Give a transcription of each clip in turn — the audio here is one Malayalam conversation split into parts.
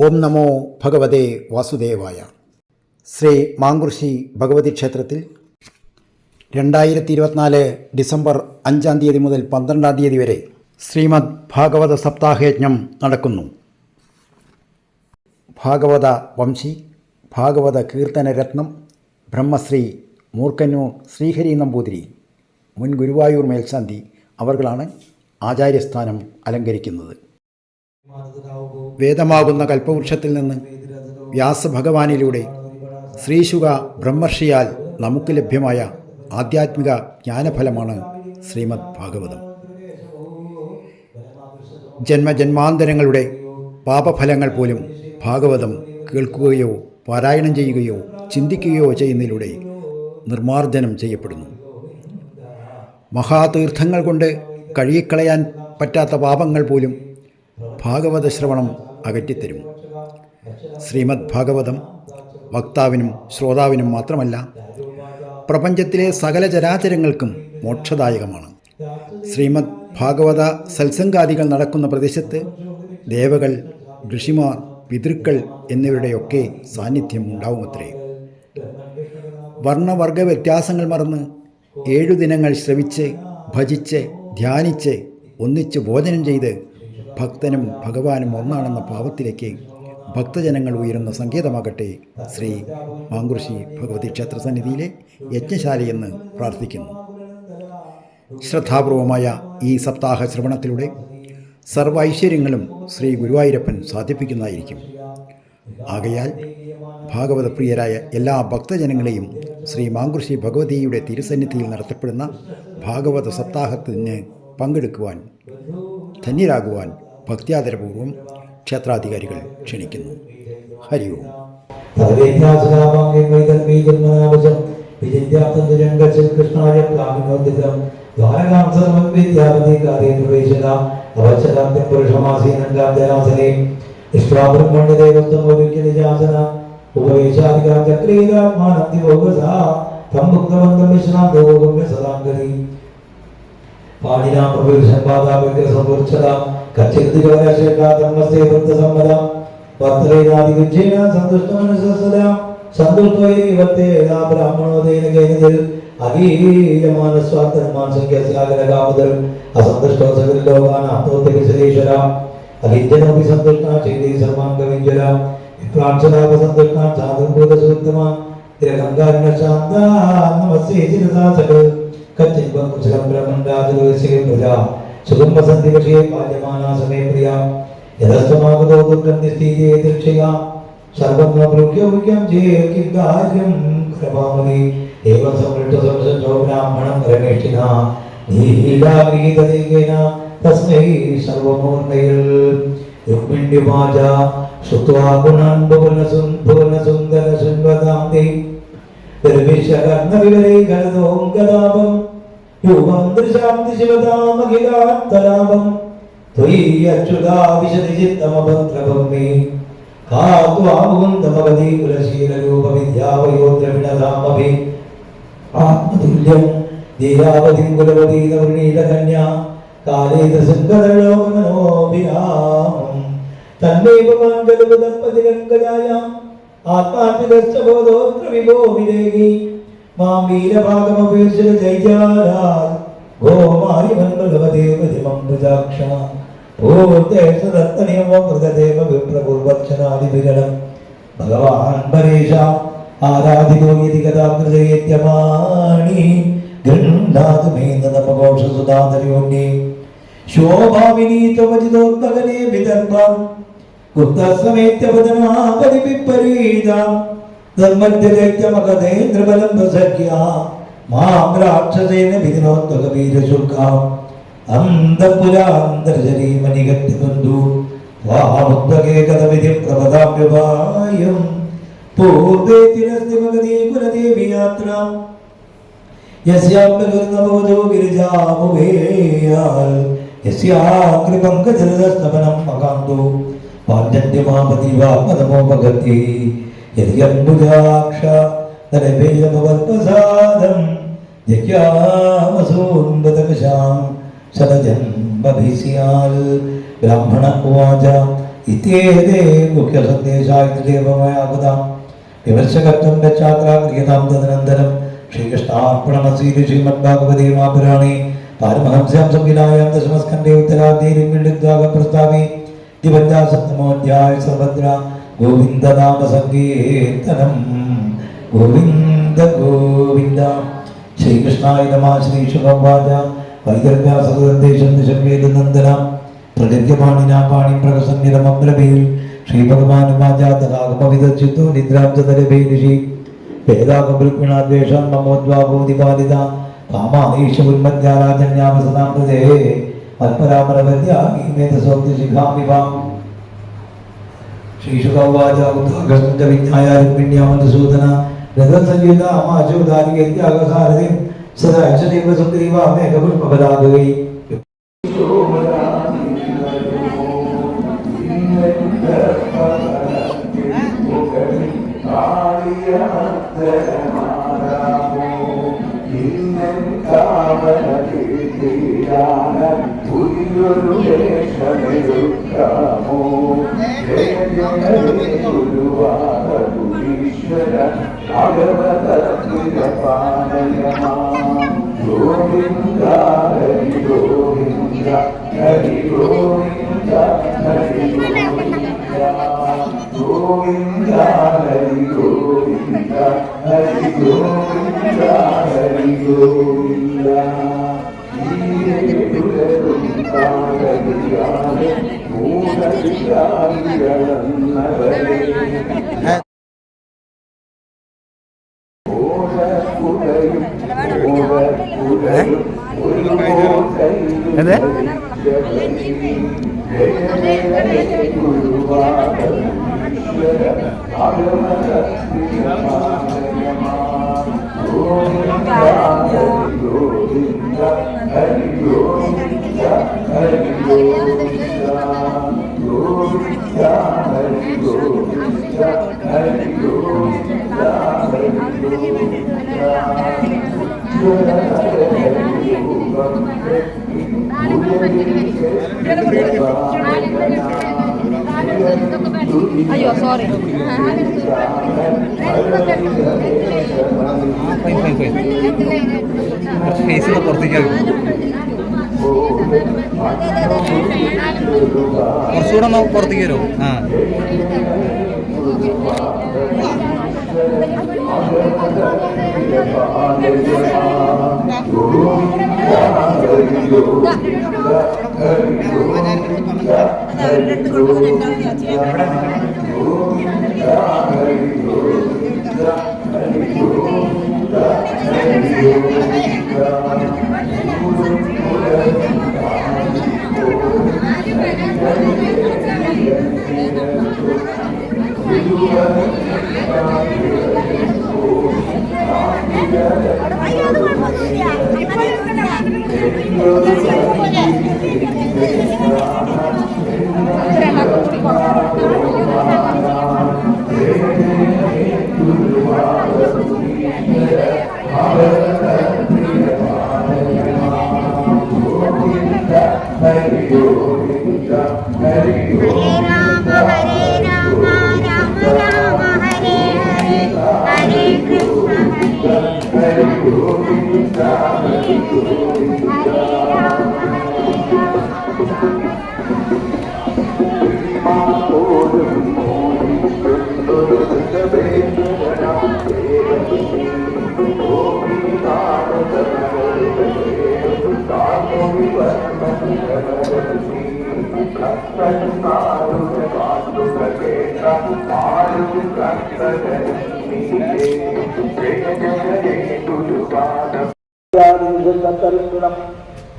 ഓം നമോ ഭഗവതേ വാസുദേവായ. ശ്രീ മാങ്കുറിശി ഭഗവതി ക്ഷേത്രത്തിൽ 2024 ഡിസംബർ 5 തീയതി മുതൽ 12 തീയതി വരെ ശ്രീമദ് ഭാഗവത സപ്താഹയജ്ഞം നടക്കുന്നു. ഭാഗവത വംശി, ഭാഗവത കീർത്തനരത്നം ബ്രഹ്മശ്രീ മൂർക്കന്നൂർ ശ്രീഹരി നമ്പൂതിരി മുൻ ഗുരുവായൂർ മേൽശാന്തി അവർകളാണ് ആചാര്യസ്ഥാനം അലങ്കരിക്കുന്നത്. വേദമാകുന്ന കൽപ്പവൃക്ഷത്തിൽ നിന്ന് വ്യാസഭഗവാനിലൂടെ ശ്രീശുക ബ്രഹ്മർഷിയാൽ നമുക്ക് ലഭ്യമായ ആധ്യാത്മിക ജ്ഞാനഫലമാണ് ശ്രീമദ് ഭാഗവതം. ജന്മജന്മാന്തരങ്ങളുടെ പാപഫലങ്ങൾ പോലും ഭാഗവതം കേൾക്കുകയോ പാരായണം ചെയ്യുകയോ ചിന്തിക്കുകയോ ചെയ്യുന്നതിലൂടെ നിർമ്മാർജ്ജനം ചെയ്യപ്പെടുന്നു. മഹാതീർത്ഥങ്ങൾ കൊണ്ട് കഴുകിക്കളയാൻ പറ്റാത്ത പാപങ്ങൾ പോലും ഭാഗവത ശ്രവണം അകറ്റിത്തരും. ശ്രീമദ് ഭാഗവതം വക്താവിനും ശ്രോതാവിനും മാത്രമല്ല, പ്രപഞ്ചത്തിലെ സകല ചരാചരങ്ങൾക്കും മോക്ഷദായകമാണ്. ശ്രീമദ് ഭാഗവത സത്സംഗാദികൾ നടക്കുന്ന പ്രദേശത്ത് ദേവകൾ, ഋഷിമാർ, പിതൃക്കൾ എന്നിവരുടെയൊക്കെ സാന്നിധ്യം ഉണ്ടാവുമത്രേ. വർണ്ണവർഗ വ്യത്യാസങ്ങൾ മറന്ന് 7 ദിനങ്ങൾ ശ്രവിച്ച് ഭജിച്ച് ധ്യാനിച്ച് ഒന്നിച്ച് ഭോജനം ചെയ്ത് ഭക്തനും ഭഗവാനും ഒന്നാണെന്ന ഭാവത്തിലേക്ക് ഭക്തജനങ്ങൾ ഉയരുന്ന സങ്കേതമാകട്ടെ ശ്രീ മാങ്കുറിശി ഭഗവതി ക്ഷേത്ര സന്നിധിയിലെ യജ്ഞശാലയെന്ന് പ്രാർത്ഥിക്കുന്നു. ശ്രദ്ധാപൂർവമായ ഈ സപ്താഹ ശ്രവണത്തിലൂടെ സർവ്വ ഐശ്വര്യങ്ങളും ശ്രീ ഗുരുവായൂരപ്പൻ സാധിപ്പിക്കുന്നതായിരിക്കും. ആകയാൽ ഭാഗവതപ്രിയരായ എല്ലാ ഭക്തജനങ്ങളെയും ശ്രീ മാങ്കുറിശി ഭഗവതിയുടെ തിരുസന്നിധിയിൽ നടത്തപ്പെടുന്ന ഭാഗവത സപ്താഹത്തിന് പങ്കെടുക്കുവാൻ, ധന്യരാകുവാൻ ഭക്ത്യാദരപൂർവ്വം ക്ഷേത്രാധികാരികൾ ക്ഷണിക്കുന്നു. ഹരി ഓം. ഭഗവാൻ പരേശ ആരാധിതോ യതി കഥാകൃതയേത്യമാണി ഗൃഹാതുമേന്ദനമഘോഷസുധാധര്യോണ്യേ ശോഭാവിനീ ത്വമജിതോദ്ഭഗനേ വിദർഭം ഉത്തസമേത്യപദമാപരി വിപരീതം ധർമ്മദ്യദൈത്യമഗതേന്ദ്രബലം പ്രസഖ്യ മാം രാക്ഷസേന വിഘ്നോത്വകവീരശുൽക്കാം അന്തപുരാന്തർജരീമനിഗത്യബന്ധു വാമുദ്വകേ കഥവിധി പ്രപദാഭ്യുപായം പൂർവേ തിരസ്തിമഗതീ കുലദേവിയാത്ര യസ്യാപ്തഗുരുനവവധോ ഗിരിജാമുഖേയാൽ യസ്യാകൃപങ്കജലദസ്തമനം മകാന്തോ പാണ്ഡ്യമാപതിവാത്മതമോപഗതി യദ്യംബുജാക്ഷ നരവേയമവൽപസാദം യജ്ഞാമസൂന്ദതകശാം സദജന്മഭിസ്യാൽ ബ്രാഹ്മണ ഉവാച ഇത്യേതേ മുഖ്യസന്ദേശായുധേവമയാകുതാം വിമർശകത്വം ഗച്ഛാത്രാ ക്രിയതാം തദനന്തരം ശ്രീകൃഷ്ണാർപ്പണമസീതി ശ്രീമദ്ഭാഗവതേ മാപുരാണേ പാരമഹംസ്യാം സംവിനായാം ദശമസ്കന്ധേ ഉത്തരാർദ്ധേ പ്രസ്താവേ ദിവ്യാസപ്തമോധ്യായ സർവത്ര ഗോവിന്ദനാമ സങ്കീർത്തനം ഗോവിന്ദ ഗോവിന്ദ. ശ്രീകൃഷ്ണായ നമഃ. ശ്രീശുഭവാച വൈദർഭ്യാസദേശം നിശംവേദനന്ദന പ്രഗത്യപാണിനാ പാണി പ്രകസന്നിരമബ്രവീൽ ശ്രീഭഗവാനുവാചാതനാഗമവിദർശിതോ നിദ്രാം ചതരഭേ ഋഷി വേദാകൃഷ്ണാദ്വേഷാൻ മമോദ്വാബോധിപാലിത കാമാനീശുന്മദ്യാരാജന്യാവസനാം ഹൃദേ അൽപരാമരവദ്യാഗീമേതസോക്തിശിഖാമിവാം. ശ്രീശുഖവാച വിജ്ഞായാരുണ്യാമധുസൂദന രഥസഞ്ജുതാമാചോദാരികേത്യാഗസാരഥിം സദാ യക്ഷദേവ സുഗ്രീവാമേഘപുഷ്പപദാഗൈ. ഗോവിന്ദ ഹരി ഗോവിന്ദ ഹരി ഗോവിന്ദ ഹരി ഗോവിന്ദ ഹരി ഗോവിന്ദ ഹരി ഗോവിന്ദ ഹരി ഗോവിന്ദ. അയ്യോ സോറി ഫേസിന് പുറത്തേക്ക് കുറച്ചുകൂടെ ഒന്ന് പുറത്തേക്ക് വരുമോ? ആ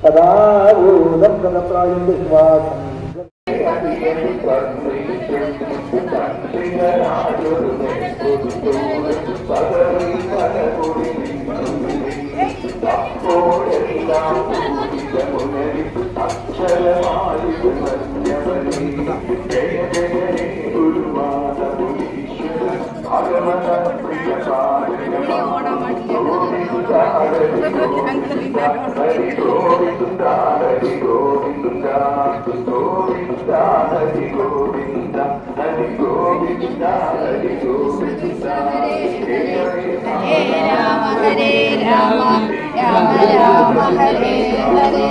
സദാഭൂതം സദപ്രായം വിശ്വാസം ഹരി ഗോവിന്ദ ഹരി ഗോവിന്ദ ഗോവിന്ദ ഹരി ഗോവിന്ദ ഹരേ രാമ രാമ രാമ ഹരേ ഹരേ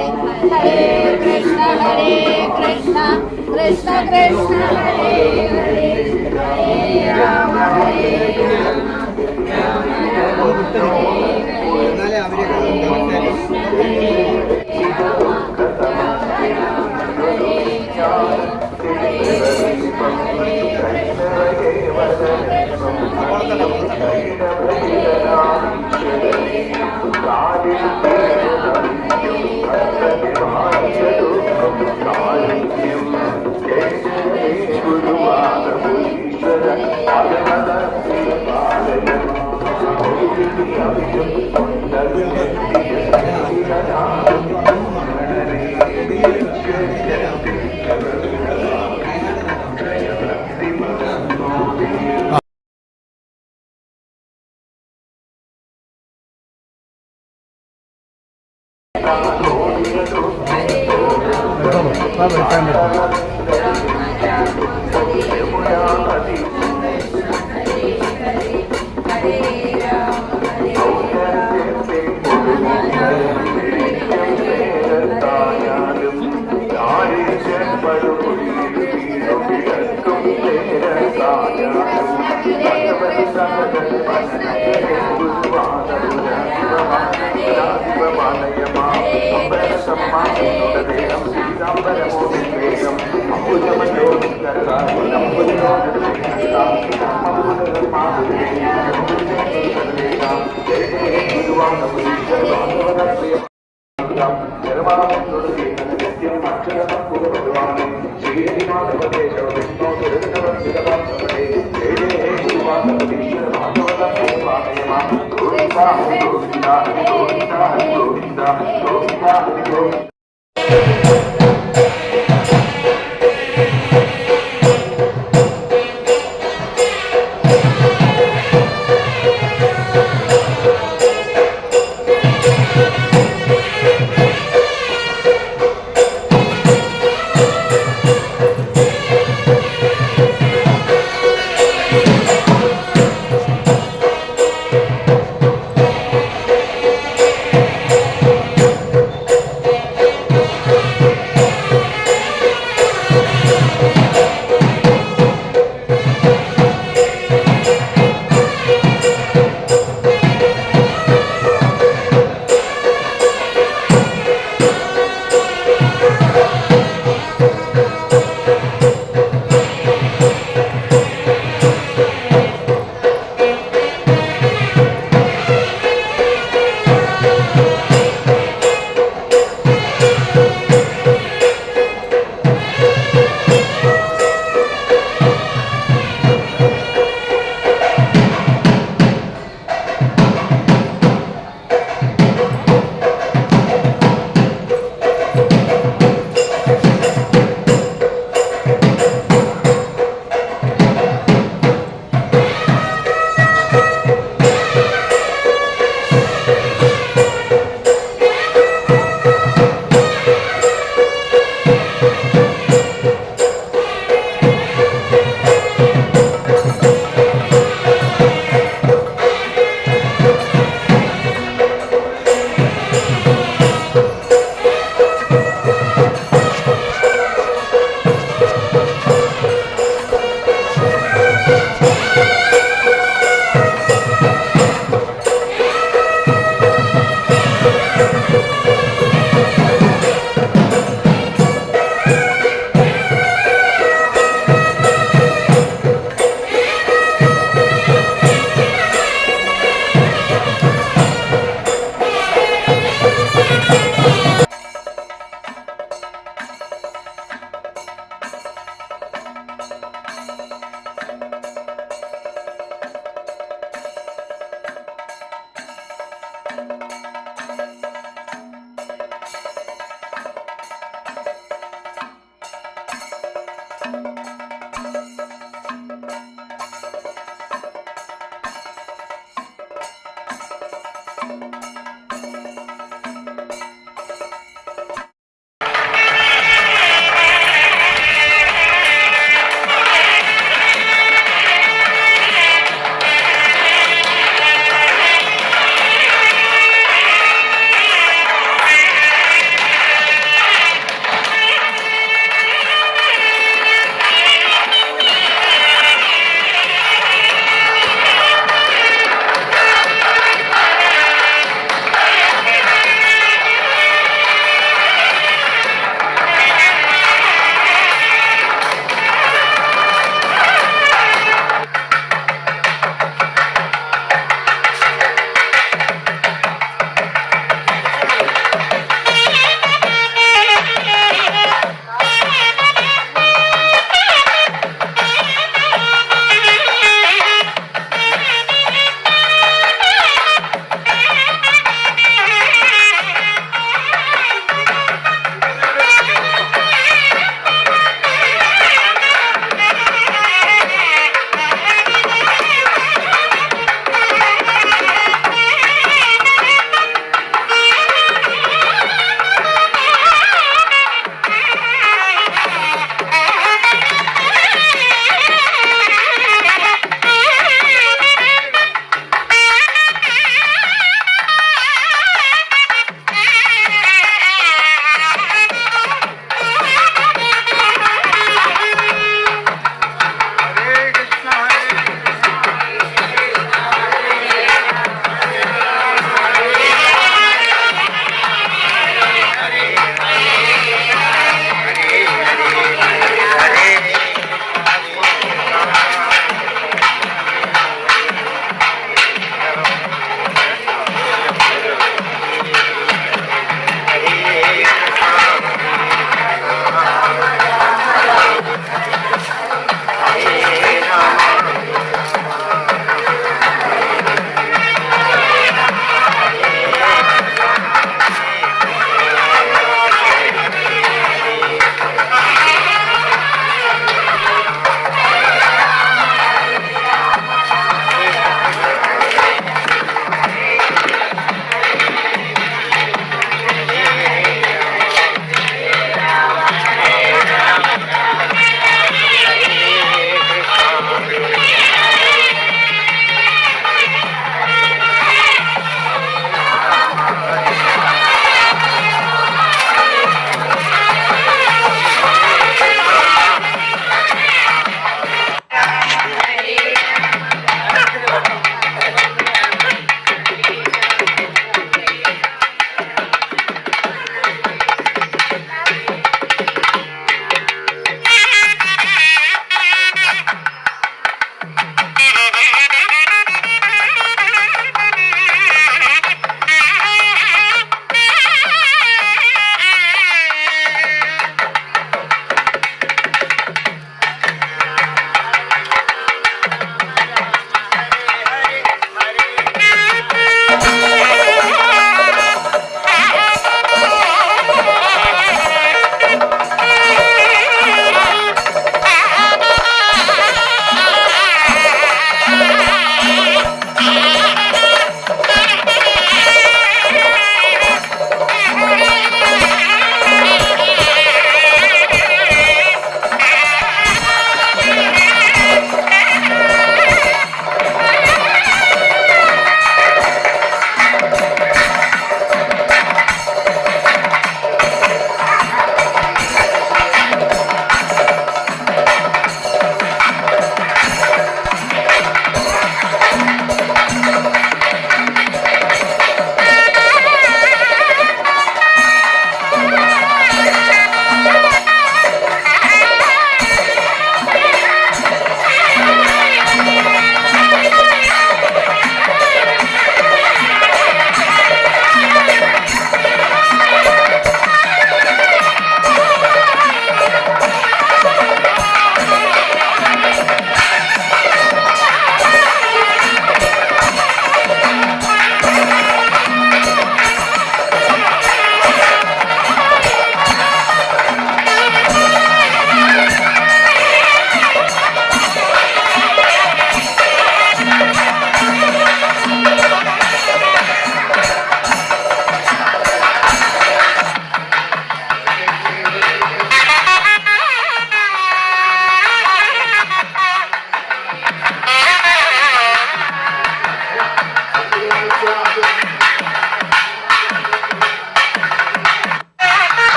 ഹരേ കൃഷ്ണ കൃഷ്ണ കൃഷ്ണ ഹരേ ഹരേ ഹരേ രാമ രാമ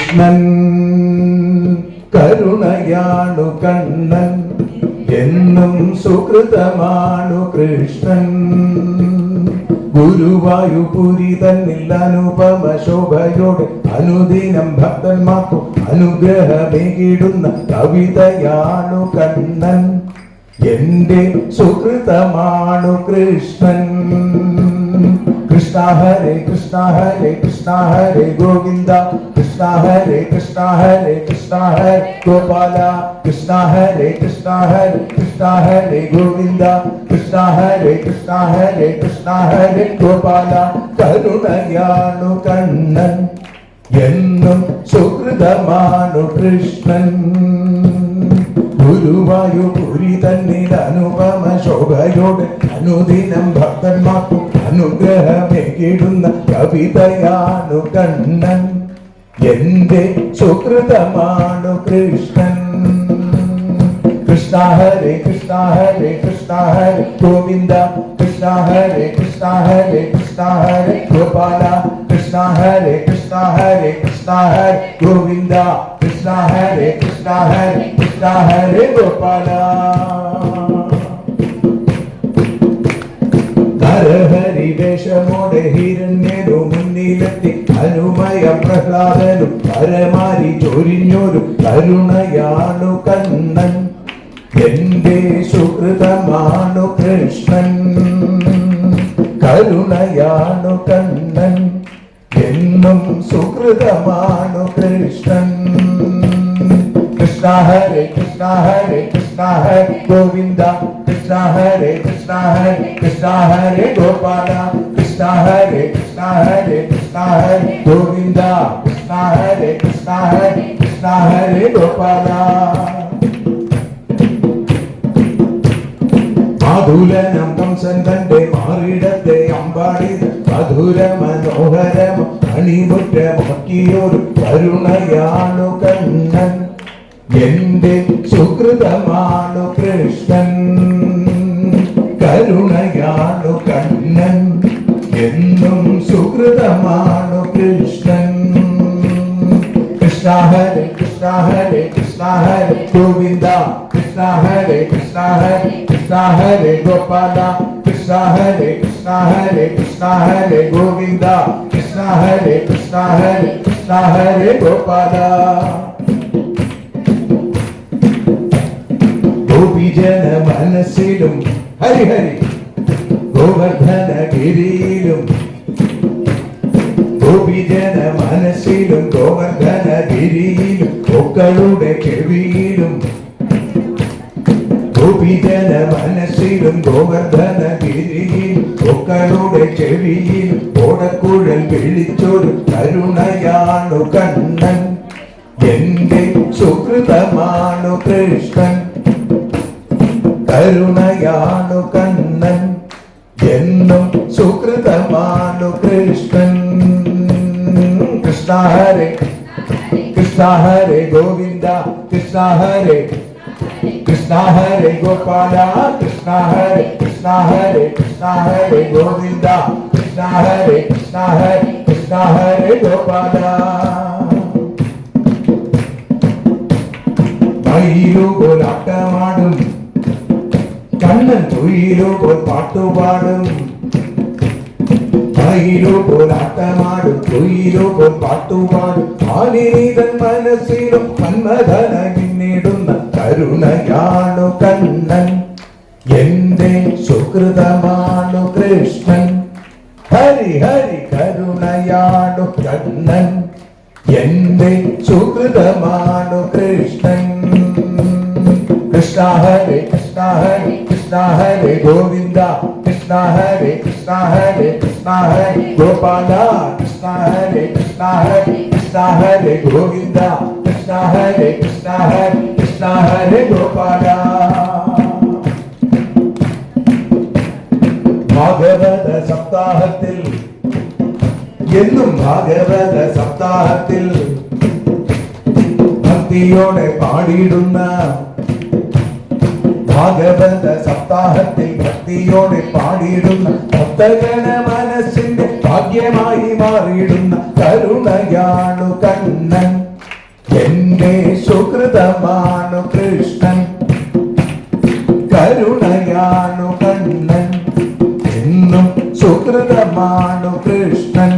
കൃഷ്ണൻ കരുണയാണു കണ്ണൻ എന്നും സുകൃതമാണു കൃഷ്ണൻ ഗുരുവായൂപുരി തന്നിൽ അനുപമ ശോഭയോടെ അനുദിനം ഭക്തന്മാർക്കും അനുഗ്രഹമേകിടുന്ന കവിതയാണു കണ്ണൻ എന്റെ സുകൃതമാണു കൃഷ്ണൻ കൃഷ്ണ ഹരേ കൃഷ്ണ ഹരേ കൃഷ്ണ ഹരേ ഗോവിന്ദ കൃഷ്ണ ഹരേ കൃഷ്ണ ഹരേ കൃഷ്ണ ഹരേ ഗോപാല കൃഷ്ണ ഹരേ കൃഷ്ണ ഹരേ കൃഷ്ണ ഹരേ ഗോവിന്ദ കൃഷ്ണ ഹരേ കൃഷ്ണ ഹരേ കൃഷ്ണ ഹരേ ഗോപാല കരുണയാണു കണ്ണൻ എന്നും സുകൃതമാണു കൃഷ്ണൻ ഗുരുവായൂപുരി തന്നിൽ അനുപമ ശോഭയോടെ അനുദിനം ഭക്തന്മാർക്കും അനുഗ്രഹമേകിടുന്ന കവിതയാണു കണ്ണൻ എന്റെ സുകൃതമാണു കൃഷ്ണൻ കൃഷ്ണ ഹരേ കൃഷ്ണ ഹരേ കൃഷ്ണ ഹരേ ഗോവിന്ദ കൃഷ്ണ ഹരേ കൃഷ്ണ ഹരേ കൃഷ്ണ ഹരേ ഗോപാല കൃഷ്ണ ഹരേ കൃഷ്ണ ഹരേ കൃഷ്ണ ഹരേ ഗോവിന്ദ കൃഷ്ണ ഹരേ കൃഷ്ണ ഹരേ കൃഷ്ണ ഹരേ ഗോപാല നരഹരി വേഷമോടെ ഹിരണ്യനു മുന്നിലെത്തി അനുമയ പ്രഹ്ലാദനും പരമാരി ചൊരിഞ്ഞൊരു കരുണയാണു കണ്ണൻ എന്റെ സുകൃതമാണു കൃഷ്ണൻ കരുണയാണു കണ്ണൻ എന്നും സുകൃതമാണു കൃഷ്ണൻ കൃഷ്ണ ഹരേ കൃഷ്ണ ഹരേ കൃഷ്ണ ഹരേ ഗോവിന്ദ കൃഷ്ണ ഹരേ കൃഷ്ണ ഹരേ കൃഷ്ണ ഹരേ ഗോപാല കൃഷ്ണ ഹരേ കൃഷ്ണ ഹരേ കൃഷ്ണ ഹരേ ഗോവിന്ദ കൃഷ്ണ ഹരേ കൃഷ്ണ ഹരേ കൃഷ്ണ ഹരേ ഗോപാല മാധുലനം കംസൻ തന്റെ മാറിടത്തെ അമ്പാടിത് മധുര മനോഹരം അണിമുറ്റമാക്കിയൊരു കരുണയാണു കണ്ണൻ എന്റെ സുകൃതമാണു കൃഷ്ണൻ കരുണയാണു കണ്ണൻ എന്നും സുകൃതമാണു കൃഷ്ണൻ കൃഷ്ണ ഹരേ കൃഷ്ണ ഹരേ കൃഷ്ണ ഹരേ ഗോവിന്ദ കൃഷ്ണ ഹരേ കൃഷ്ണ ഹരേ കൃഷ്ണ ഹരേ ഗോപാല കൃഷ്ണ ഹരേ കൃഷ്ണ ഹരേ കൃഷ്ണ ഹരേ ഗോവിന്ദ കൃഷ്ണ ഹരേ കൃഷ്ണ ഹരേ കൃഷ്ണ ഹരേ ഗോപാല ഗോപിജന മനസ്സിലും ഹരിഹരി ഗോവർദ്ധന ഗിരിയിലും ഗോപിജന മനസ്സിലും ഗോവർദ്ധന ഗിരിയിലും പൂക്കളുടെ ചെവിയിലും ഗോപിജന മനസ്സിലും ഗോവർദ്ധന ഗിരിയിലും പൂക്കളുടെ ചെവിയിലും ഓടക്കുഴൽ വിളിച്ചൊരു കരുണയാണു കണ്ണൻ എന്റെ സുകൃതമാണു കൃഷ്ണൻ കരുണയാണു കണ്ണൻ എന്നും സുകൃതമാണു കൃഷ്ണൻ കൃഷ്ണ ഹരേ കൃഷ്ണ ഹരേ ഗോവിന്ദ കൃഷ്ണ ഹരേ കൃഷ്ണ ഹരേ ഗോപാല കൃഷ്ണ ഹരേ കൃഷ്ണ ഹരേ കൃഷ്ണ ഹരേ ഗോവിന്ദ കൃഷ്ണ ഹരേ കൃഷ്ണ ഹരേ കൃഷ്ണ ഹരേ ഗോപാല മയിലുപോലാട്ടമാടും കണ്ണൻ കുയിലുപോൽ പാട്ടുപാടും മയിലുപോലാട്ടമാടും കുയിലുപോൽ പാട്ടുപാടും ആലിനീതൻ മനസ്സിലും മന്മഥന പിന്നിടുന്ന കരുണയാണു കണ്ണൻ എന്റെ സുകൃതമാണു കൃഷ്ണൻ ഹരി ഹരി കരുണയാണു കണ്ണൻ എന്റെ സുകൃതമാണു കൃഷ്ണൻ കൃഷ്ണ ഹരേ കൃഷ്ണ ഹരേ കൃഷ്ണ ഹരേ ഗോവിന്ദ കൃഷ്ണ ഹരേ കൃഷ്ണ ഹരേ കൃഷ്ണ ഹരേ ഗോപാല കൃഷ്ണ ഹരേ കൃഷ്ണ ഹരേ കൃഷ്ണ ഹരേ ഗോവിന്ദ കൃഷ്ണ ഹരേ കൃഷ്ണ ഹരേ കൃഷ്ണ ഹരേ ഗോപാല ഭാഗവത സപ്താഹത്തിൽ എന്നും ഭാഗവത സപ്താഹത്തിൽ ഭക്തിയോടെ പാടിയിടുന്ന ഭാഗവത സപ്താഹത്തിൽ ഭക്തിയോടെ പാടിയിടുന്ന ഭക്തജന മനസ്സിന്റെ ഭാഗ്യമായി മാറിയിടുന്ന കരുണയാണു കണ്ണൻ എന്റെ സുഹൃതമാണു കൃഷ്ണൻ, കരുണയാണു കണ്ണൻ. എന്നും സുഹൃതമാണു കൃഷ്ണൻ.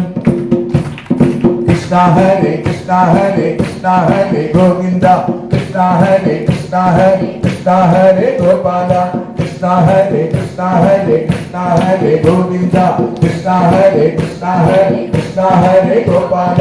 കൃഷ്ണ ഹരേ കൃഷ്ണ ഹരേ കൃഷ്ണ ഹരേ ഗോവിന്ദ, കൃഷ്ണ ഹരേ കൃഷ്ണ ഹരേ കൃഷ്ണ ഹരേ ഗോപാല, കൃഷ്ണ ഹരേ കൃഷ്ണ ഹരേ കൃഷ്ണ ഹരേ ഗോവിന്ദ, കൃഷ്ണ ഹരേ കൃഷ്ണ ഹരേ കൃഷ്ണ ഹരേ ഗോപാല.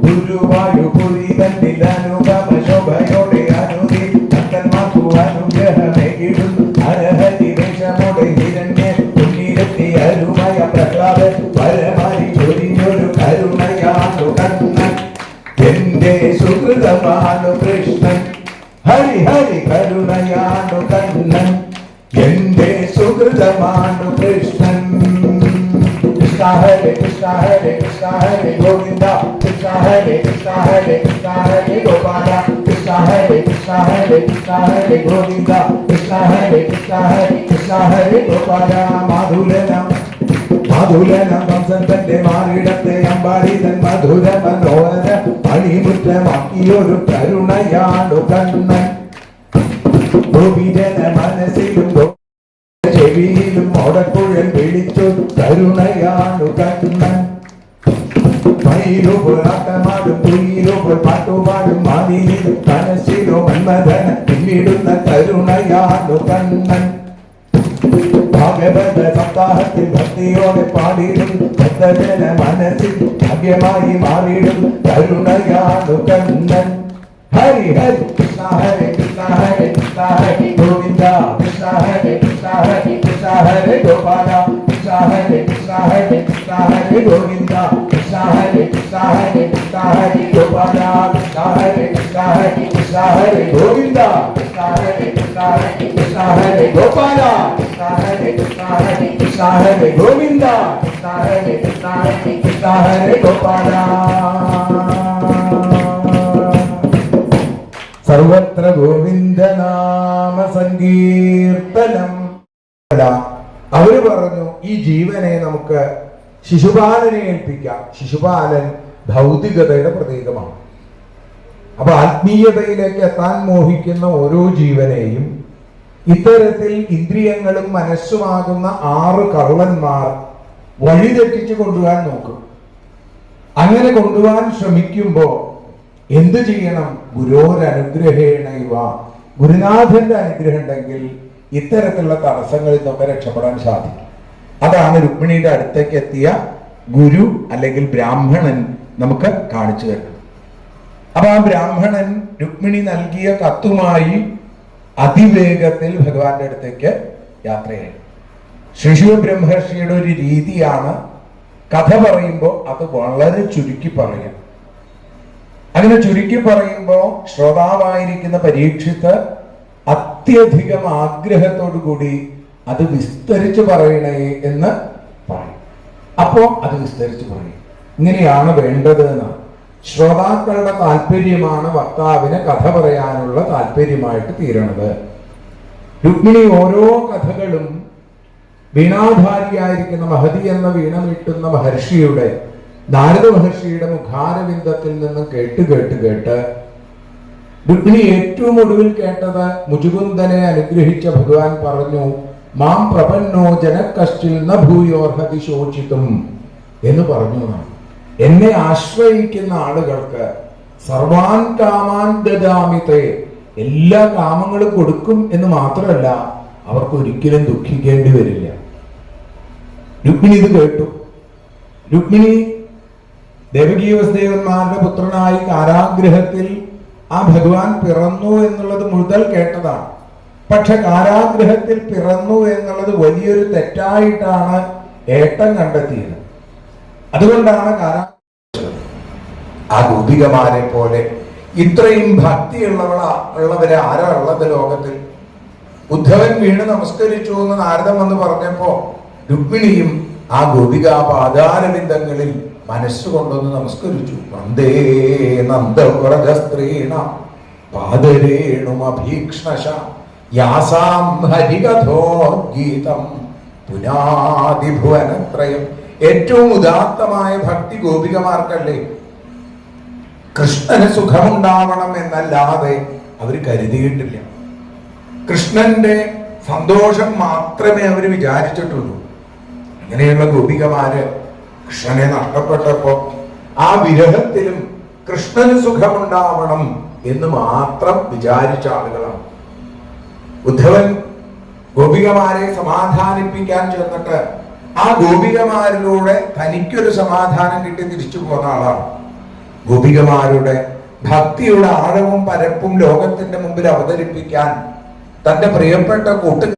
ഗുരുവായൂരിൽ അനുപമ ശോഭയോടെ അനുതി ഭക്തന്മാർക്കു അനുഗ്രഹമേകിടും ഹരഹരി വേഷമോടെ ഹിരണ്യ ഉണ്ണിരത്തി അരുമയ പ്രഹ്ലാദ പരമായി ചൊരിഞ്ഞൊരു കരുണയാണു കണ്ണൻ. എന്റെ സുഹൃതമാണു കൃഷ്ണൻ, ഹരി ഹരി കരുണയാണു കണ്ണൻ. എന്റെ സുഹൃതമാണു കൃഷ്ണൻ. കൃഷ്ണ ഹരേ കൃഷ്ണ ഹരേ കൃഷ്ണ ഹരേ ഗോവിന്ദ, കൃഷ്ണ ഹരേ കൃഷ്ണ ഹരേ കൃഷ്ണ ഹരേ ഗോപാല, കൃഷ്ണ ഹരേ കൃഷ്ണ ഹരേ കൃഷ്ണ ഹരേ ഗോവിന്ദ, കൃഷ്ണ ഹരേ കൃഷ്ണ ഹരേ കൃഷ്ണ ഹരേ ഗോപാല. മാധുലനം മാധുലനം കംസൻ തന്റെ മാറിടത്തെ അമ്പാടിതൻ മധുര മനോഹര മണിമുറ്റമാക്കിയൊരു കരുണയാണു കണ്ണൻ. ഗോപിജന മനസ്സിലും ചെവിയിലും ഓടക്കുഴൽ വിളിച്ചു കരുണയാണു കണ്ണൻ. മയിലുപോൽ ആട്ടമാടും കുയിലുപോൽ പാട്ടുപാടും മാനിയിലും മനസ്സിലോ മന്മഥന പിന്നിടുന്ന കരുണയാണു കണ്ണൻ. ഭാഗവത സപ്താഹത്തിൽ ഭക്തിയോടെ പാടിടും ഭക്തജന മനസ്സിൽ ഭാഗ്യമായി മാറിടും കരുണയാണു കണ്ണൻ. ഹരി ഹരി കൃഷ്ണ ഹരേ കൃഷ്ണ ഹരേ കൃഷ്ണ ഹരേ ഗോവിന്ദ, കൃഷ്ണ ഹരേ കൃഷ്ണ ഹരേ കൃഷ്ണ ഹരേ ഗോപാല, കൃഷ്ണ ഹരേ കൃഷ്ണ ഹരേ കൃഷ്ണ ഹരേ ഗോവിന്ദ, കൃഷ്ണ ഹരേ കൃഷ്ണ ഹരേ കൃഷ്ണ ഹരേ ഗോപാല, കൃഷ്ണ ഹരേ കൃഷ്ണ ഹരേ കൃഷ്ണ ഹരേ ഗോവിന്ദ, കൃഷ്ണ ഹരേ കൃഷ്ണ ഹരേ കൃഷ്ണ ഹരേ ഗോപാല, കൃഷ്ണ ഹരേ കൃഷ്ണ ഹരേ കൃഷ്ണ ഹരേ ഗോവിന്ദ, കൃഷ്ണ ഹരേ കൃഷ്ണ ഹരേ കൃഷ്ണ ഹരേ ഗോപാല. സർവത്ര ഗോവിന്ദനാമ സങ്കീർത്തനം. അവര് പറഞ്ഞു ഈ ജീവനെ നമുക്ക് ശിശുപാലനെ ഏൽപ്പിക്കാം. ശിശുപാലൻ ഭൗതികതയുടെ പ്രതീകമാണ്. അപ്പൊ ആത്മീയതയിലേക്ക് എത്താൻ മോഹിക്കുന്ന ഓരോ ജീവനെയും ഇത്തരത്തിൽ ഇന്ദ്രിയങ്ങളും മനസ്സുമാകുന്ന 6 കള്ളന്മാർ വഴിതെറ്റിച്ച് കൊണ്ടുപോകാൻ നോക്കും. അങ്ങനെ കൊണ്ടുപോകാൻ ശ്രമിക്കുമ്പോ എന്ത് ചെയ്യണം? ഗുരോരനുഗ്രഹേണൈവ, ഗുരുനാഥന്റെ അനുഗ്രഹം ഉണ്ടെങ്കിൽ ഇത്തരത്തിലുള്ള തടസ്സങ്ങളിൽ നിന്നൊക്കെ രക്ഷപ്പെടാൻ സാധിക്കും. അതാണ് രുക്മിണിയുടെ അടുത്തേക്ക് എത്തിയ ഗുരു അല്ലെങ്കിൽ ബ്രാഹ്മണൻ നമുക്ക് കാണിച്ചു തരുന്നത്. അപ്പൊ ആ ബ്രാഹ്മണൻ രുക്മിണി നൽകിയ കത്തുമായി അതിവേഗത്തിൽ ഭഗവാന്റെ അടുത്തേക്ക് യാത്രയായി. ശിശു ബ്രഹ്മർഷിയുടെ ഒരു രീതിയാണ് കഥ പറയുമ്പോൾ അത് വളരെ ചുരുക്കി പറയുക. അങ്ങനെ ചുരുക്കി പറയുമ്പോൾ ശ്രോതാവായിരിക്കുന്ന പരീക്ഷിത്ത് അത്യധികം ആഗ്രഹത്തോടു കൂടി അത് വിസ്തരിച്ച് പറയണേ എന്ന് പറയും. അപ്പോ അത് വിസ്തരിച്ച് പറയും. ഇങ്ങനെയാണ് വേണ്ടത് എന്ന്. ശ്രോതാക്കളുടെ താല്പര്യമാണ് വക്താവിന് കഥ പറയാനുള്ള താല്പര്യമായിട്ട് തീരണത്. രുക്മിണി ഓരോ കഥകളും വീണാധാരിയായിരിക്കുന്ന മഹതി എന്ന വീണ മീട്ടുന്ന മഹർഷിയുടെ, നാരദ മഹർഷിയുടെ മുഖാരവിന്ദത്തിൽ നിന്ന് കേട്ട് കേട്ട് കേട്ട് രുക്മിണി ഏറ്റവും ഒടുവിൽ കേട്ടത് മുചുകുന്ദനെ അനുഗ്രഹിച്ച ഭഗവാൻ പറഞ്ഞു, മാം പ്രപന്നോ ജനകശ്ചിൽ ന ഭൂയോർഹതി ശോചിതും എന്ന് പറഞ്ഞു. എന്നെ ആശ്രയിക്കുന്ന ആളുകൾക്ക് സർവാൻ കാമാൻ ദദാമിതേ, എല്ലാ കാമങ്ങളും കൊടുക്കും എന്ന് മാത്രമല്ല അവർക്ക് ഒരിക്കലും ദുഃഖിക്കേണ്ടി വരില്ല. രുക്മിണി ഇത് കേട്ടു. രുക്മിണി ദേവകീ വസുദേവന്മാരുടെ പുത്രനായി കാരാഗ്രഹത്തിൽ ആ ഭഗവാൻ പിറന്നു എന്നുള്ളത് മുതൽ കേട്ടതാണ്. പക്ഷെ കാരാഗ്രഹത്തിൽ പിറന്നു എന്നുള്ളത് വലിയൊരു തെറ്റായിട്ടാണ് ഏട്ടൻ കണ്ടെത്തിയത്. അതുകൊണ്ടാണ് ആ ഗോപികമാരെ പോലെ ഇത്രയും ഭക്തിയുള്ളവരെ ആരാ ഉള്ളത് ലോകത്തിൽ? ഉദ്ധവൻ വീണ് നമസ്കരിച്ചു എന്ന് നാരദൻ വന്ന് പറഞ്ഞപ്പോ രുക്മിണിയും ആ ഗോപികാ പാദാരവിന്ദങ്ങളിൽ മനസ്സുകൊണ്ടൊന്ന് നമസ്കരിച്ചു. വന്ദേ നന്ദവ്രജസ്ത്രീണ പാദരേണുമഭീക്ഷ്ണശ യാസാം ഹരികഥോർഗീതം പുനാദിഭുവനത്രയം. ഏറ്റവും ഉദാത്തമായ ഭക്തി ഗോപികമാർക്കല്ലേ. കൃഷ്ണന് സുഖമുണ്ടാവണം എന്നല്ലാതെ അവർ കരുതിയിട്ടില്ല. കൃഷ്ണന്റെ സന്തോഷം മാത്രമേ അവർ വിചാരിച്ചിട്ടുള്ളൂ. ഇങ്ങനെയുള്ള ഗോപികമാര് കൃഷ്ണനെ നഷ്ടപ്പെട്ടപ്പോ ആ വിരഹത്തിലും കൃഷ്ണന് സുഖമുണ്ടാവണം എന്ന് മാത്രം വിചാരിച്ച ആളുകളാണ്. ഉദ്ധവൻ ഗോപികമാരെ സമാധാനിപ്പിക്കാൻ ചെന്നിട്ട് ആ ഗോപികമാരിലൂടെ തനിക്കൊരു സമാധാനം കിട്ടി തിരിച്ചു പോന്ന ആളാണ്. ഗോപികമാരുടെ ഭക്തിയുടെ ആഴവും പരപ്പും ലോകത്തിന്റെ മുമ്പിൽ അവതരിപ്പിക്കാൻ തന്റെ പ്രിയപ്പെട്ട കൂട്ടുകാർ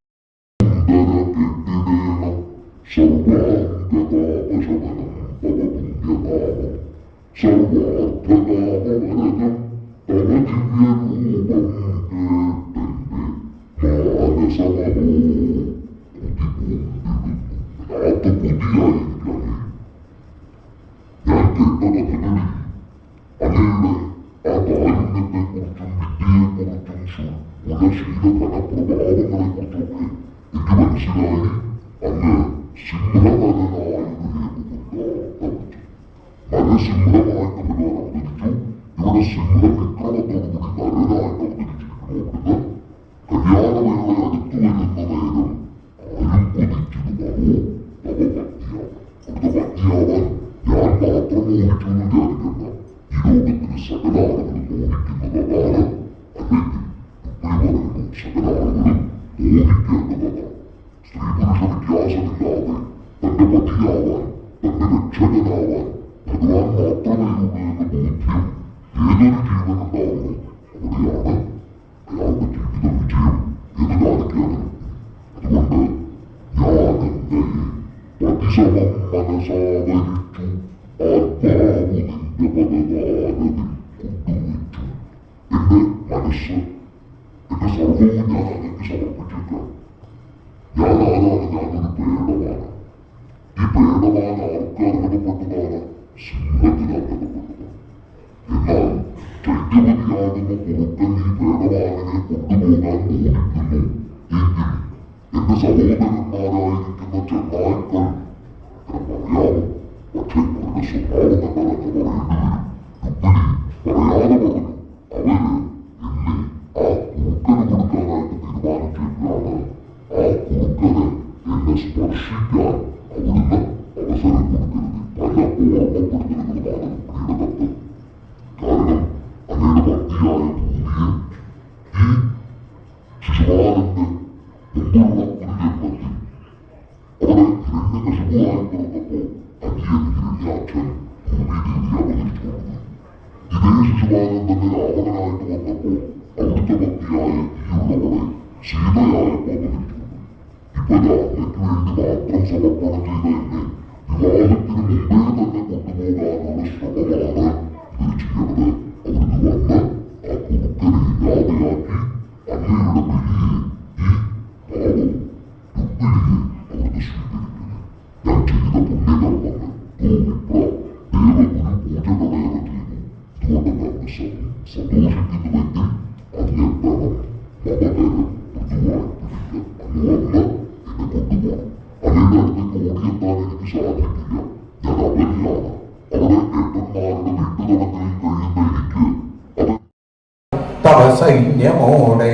സൈന്യമോടെ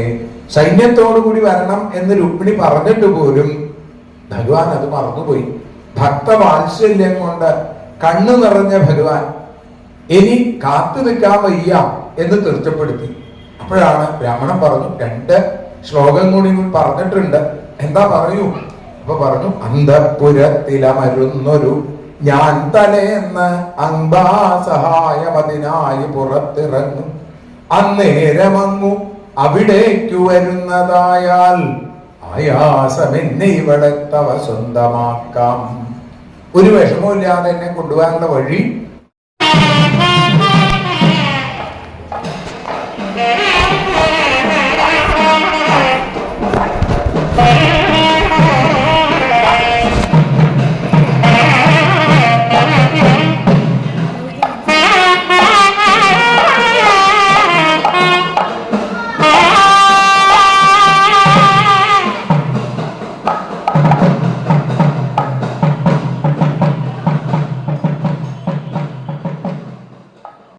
സൈന്യത്തോടു കൂടി വരണം എന്ന് രുക്മിണി പറഞ്ഞിട്ട് പോലും ഭഗവാൻ അത് മറന്നുപോയി. ഭക്തവാത്സല്യം കൊണ്ട് കണ്ണു നിറഞ്ഞ ഭഗവാൻ ഇനി കാത്തു നിൽക്കാൻ വയ്യ എന്ന് തീർച്ചപ്പെടുത്തി. അപ്പോഴാണ് ബ്രാഹ്മണൻ പറഞ്ഞു, 2 ശ്ലോകം കൂടി പറഞ്ഞിട്ടുണ്ട്, എന്താ പറയൂ? അപ്പൊ പറഞ്ഞു, അന്തഃപുരത്തിലമരുന്നൊരു ഞാൻ തലേന്ന് അംബാസഹായമതിനായി പുറത്തിറങ്ങും, അന്നേരമങ്ങു അവിടേക്കു വരുന്നതായാൽ ആയാസമെന്നെ ഇവിടെ തവ സ്വന്തമാക്കാം. ഒരു വിഷമവും ഇല്ലാതെ എന്നെ കൊണ്ടുപോകാനുള്ള വഴി